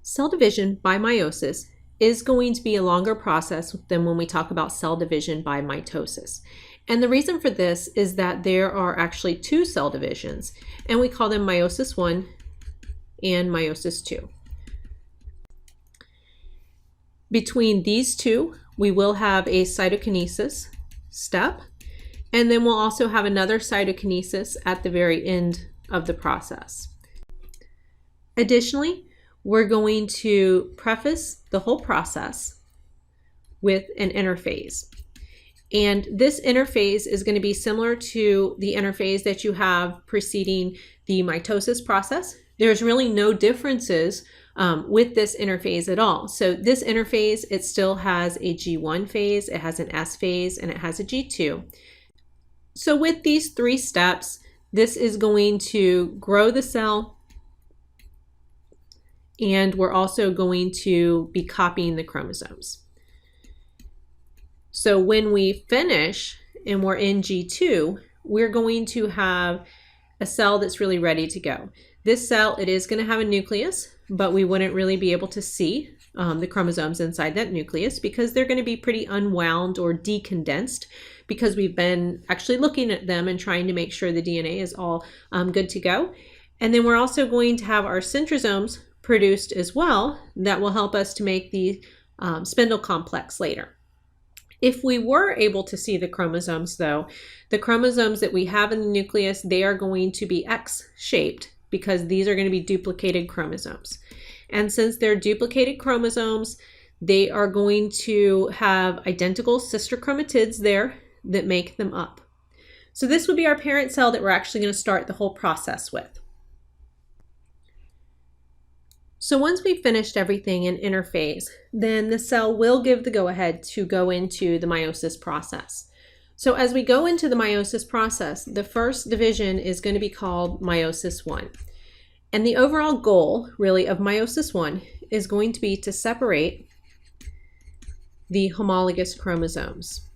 Cell division by meiosis is going to be a longer process than when we talk about cell division by mitosis. And the reason for this is that there are actually two cell divisions, and we call them meiosis 1 and meiosis 2. Between these two, we will have a cytokinesis step, and then we'll also have another cytokinesis at the very end of the process. Additionally, we're going to preface the whole process with an interphase. And this interphase is going to be similar to the interphase that you have preceding the mitosis process. There's really no differences with this interphase at all. So this interphase, it still has a G1 phase, it has an S phase, and it has a G2. So with these three steps, this is going to grow the cell, and we're also going to be copying the chromosomes. So when we finish and we're in G2, we're going to have a cell that's really ready to go. This cell, it is going to have a nucleus, but we wouldn't really be able to see the chromosomes inside that nucleus because they're going to be pretty unwound or decondensed because we've been actually looking at them and trying to make sure the DNA is all good to go. And then we're also going to have our centrosomes produced as well that will help us to make the spindle complex later. If we were able to see the chromosomes though, the chromosomes that we have in the nucleus, they are going to be X-shaped because these are going to be duplicated chromosomes. And since they're duplicated chromosomes, they are going to have identical sister chromatids there that make them up. So this would be our parent cell that we're actually going to start the whole process with. So once we've finished everything in interphase, then the cell will give the go-ahead to go into the meiosis process. So as we go into the meiosis process, the first division is going to be called meiosis 1. And the overall goal, really, of meiosis 1 is going to be to separate the homologous chromosomes.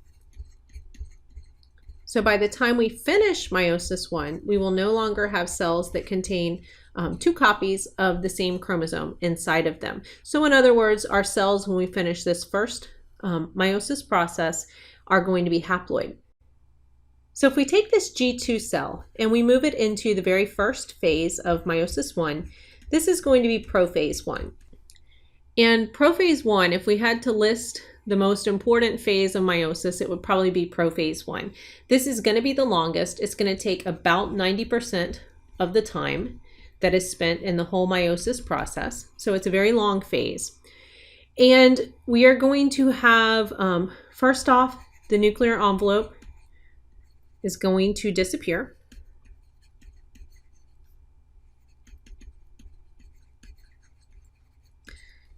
So by the time we finish meiosis 1, we will no longer have cells that contain two copies of the same chromosome inside of them. So in other words, our cells, when we finish this first meiosis process, are going to be haploid. So if we take this G2 cell and we move it into the very first phase of meiosis 1, this is going to be prophase 1. And prophase 1, if we had to list the most important phase of meiosis, it would probably be prophase 1. This is going to be the longest. It's going to take about 90% of the time that is spent in the whole meiosis process. So it's a very long phase. And we are going to have, first off, the nuclear envelope is going to disappear.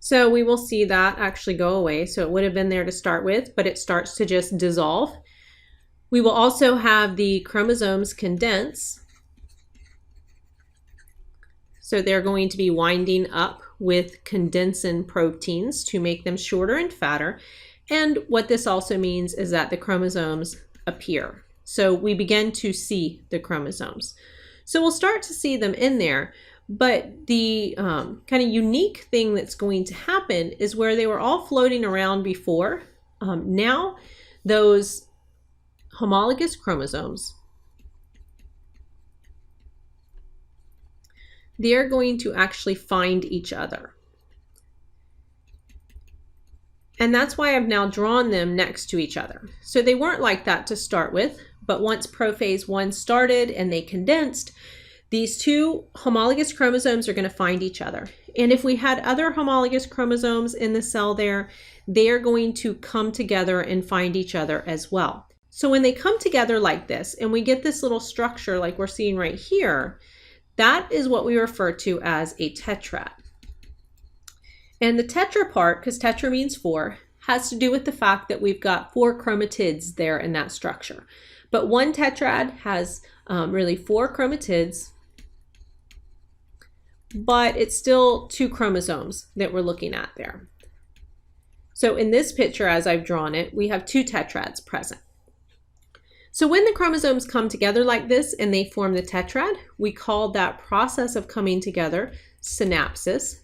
So we will see that actually go away. So it would have been there to start with, but it starts to just dissolve. We will also have the chromosomes condense. So they're going to be winding up with condensin proteins to make them shorter and fatter. And what this also means is that the chromosomes appear. So we begin to see the chromosomes. So we'll start to see them in there. But the kind of unique thing that's going to happen is where they were all floating around before, now those homologous chromosomes, they're going to actually find each other. And that's why I've now drawn them next to each other. So they weren't like that to start with, but once prophase 1 started and they condensed, these two homologous chromosomes are going to find each other. And if we had other homologous chromosomes in the cell there, they are going to come together and find each other as well. So when they come together like this, and we get this little structure like we're seeing right here, that is what we refer to as a tetrad. And the tetra part, because tetra means 4, has to do with the fact that we've got 4 chromatids there in that structure. But one tetrad has really 4 chromatids, but it's still 2 chromosomes that we're looking at there. So in this picture, as I've drawn it, we have 2 tetrads present. So when the chromosomes come together like this and they form the tetrad, we call that process of coming together synapsis.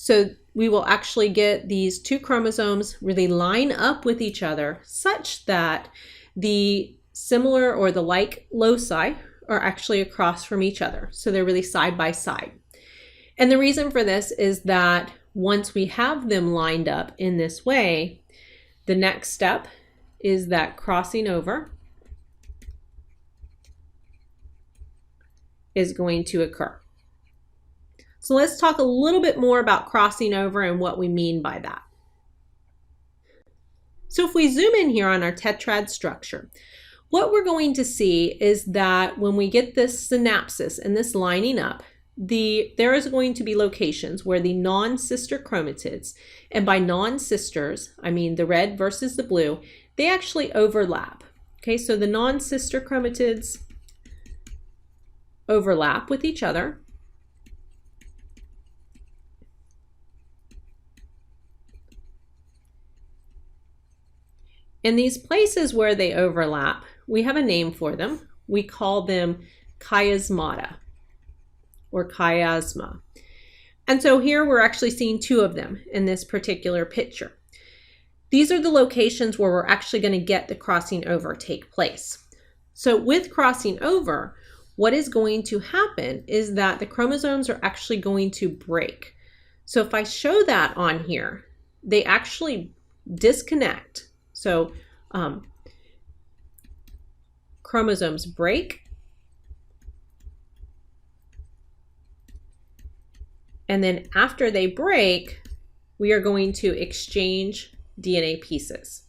So we will actually get these two chromosomes really line up with each other such that the similar or the like loci are actually across from each other. So they're really side by side. And the reason for this is that once we have them lined up in this way, the next step is that crossing over is going to occur. So let's talk a little bit more about crossing over and what we mean by that. So if we zoom in here on our tetrad structure, what we're going to see is that when we get this synapsis and this lining up, there is going to be locations where the non-sister chromatids, and by non-sisters, I mean the red versus the blue, they actually overlap. Okay, so the non-sister chromatids overlap with each other. In these places where they overlap, we have a name for them. We call them chiasmata or chiasma. And so here we're actually seeing two of them in this particular picture. These are the locations where we're actually going to get the crossing over take place. So with crossing over, what is going to happen is that the chromosomes are actually going to break. So if I show that on here, they actually disconnect. So chromosomes break, and then after they break, we are going to exchange DNA pieces.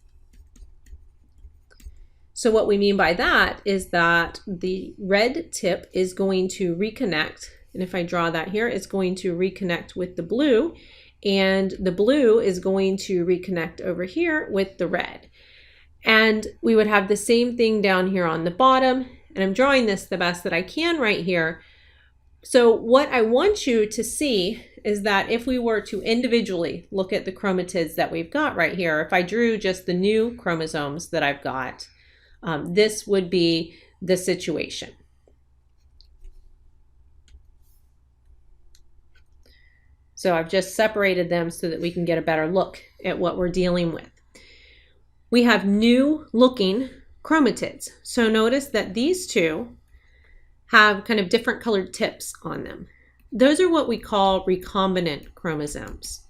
So what we mean by that is that the red tip is going to reconnect, and if I draw that here, it's going to reconnect with the blue, and the blue is going to reconnect over here with the red. And we would have the same thing down here on the bottom, and I'm drawing this the best that I can right here. So what I want you to see is that if we were to individually look at the chromatids that we've got right here, if I drew just the new chromosomes that I've got, this would be the situation. So I've just separated them so that we can get a better look at what we're dealing with. We have new looking chromatids. So notice that these two have kind of different colored tips on them. Those are what we call recombinant chromosomes.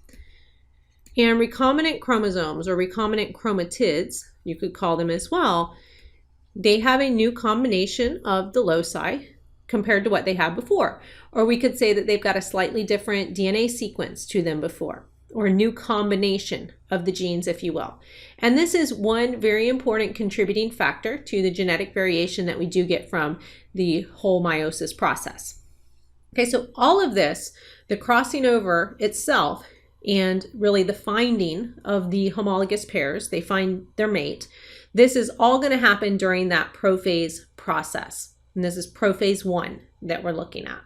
And recombinant chromosomes, or recombinant chromatids, you could call them as well, they have a new combination of the loci compared to what they had before. Or we could say that they've got a slightly different DNA sequence to them before, or a new combination of the genes, if you will. And this is one very important contributing factor to the genetic variation that we do get from the whole meiosis process. Okay, so all of this, the crossing over itself, and really the finding of the homologous pairs, they find their mate, this is all going to happen during that prophase process. And this is prophase 1 that we're looking at.